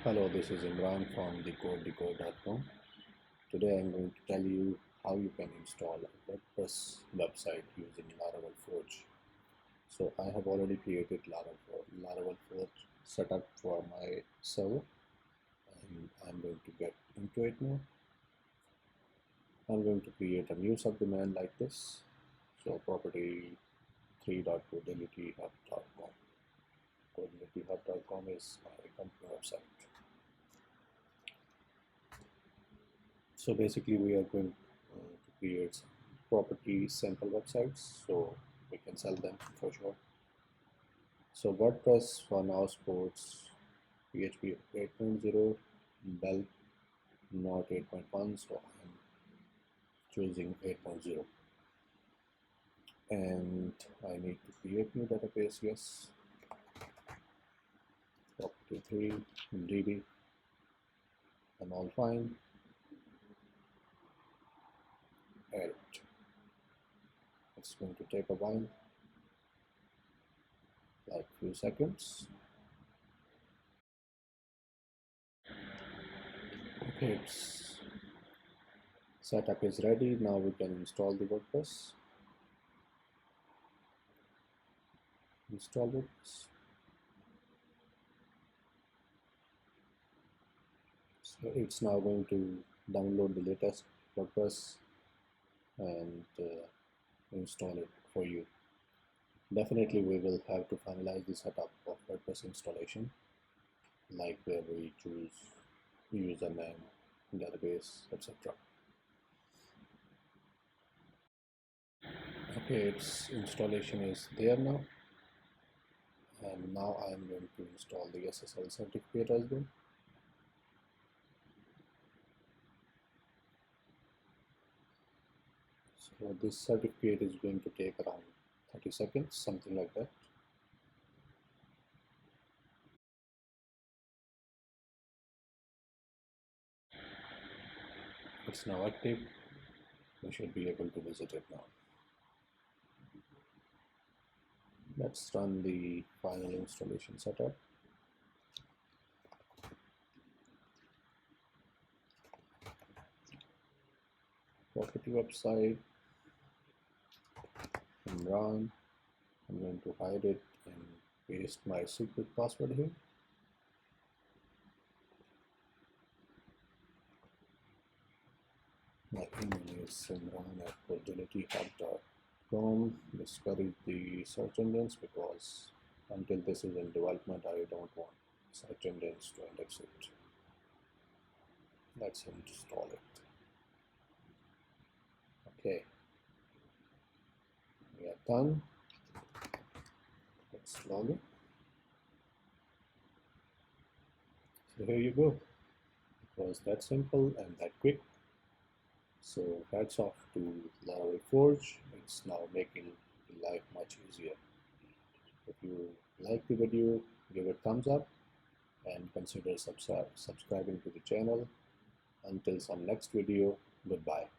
Hello, this is Imran from Decode.com. Today I'm going to tell you how you can install a WordPress website using Laravel Forge. So I have already created Laravel Forge setup for my server, and I'm going to get into it now. I'm going to create a new subdomain like this. So property 3.codelityhub.com. Codelityhub.com is my company website. So basically we are going to create some property sample websites so we can sell them for sure. So WordPress for now supports PHP 8.0, Bell not 8.1, so I'm choosing 8.0. And I need to create new database, yes. Property 3, DB, and all fine. Add it. It's going to take a while, like few seconds. Okay, its setup is ready. Now we can install the WordPress. Install WordPress. So it's now going to download the latest WordPress and install it for you. Definitely we will have to finalize the setup of WordPress installation, like where we choose username, database, etc. Okay, its installation is there now, and now I am going to install the SSL certificate as well. So this certificate is going to take around 30 seconds, something like that. It's now active. We should be able to visit it now. Let's run the final installation setup. Property website, and run. I'm going to hide it and paste my secret password here. My email is simran@codelityhub.com. Discourage the search engines because until this is in development, I don't want search engines to index it. Let's install it. Okay, we are done. Let's log in. So here you go. It was that simple and that quick. So hats off to Laravel Forge. It's now making life much easier. If you like the video, give it thumbs up and consider subscribing to the channel. Until some next video, goodbye.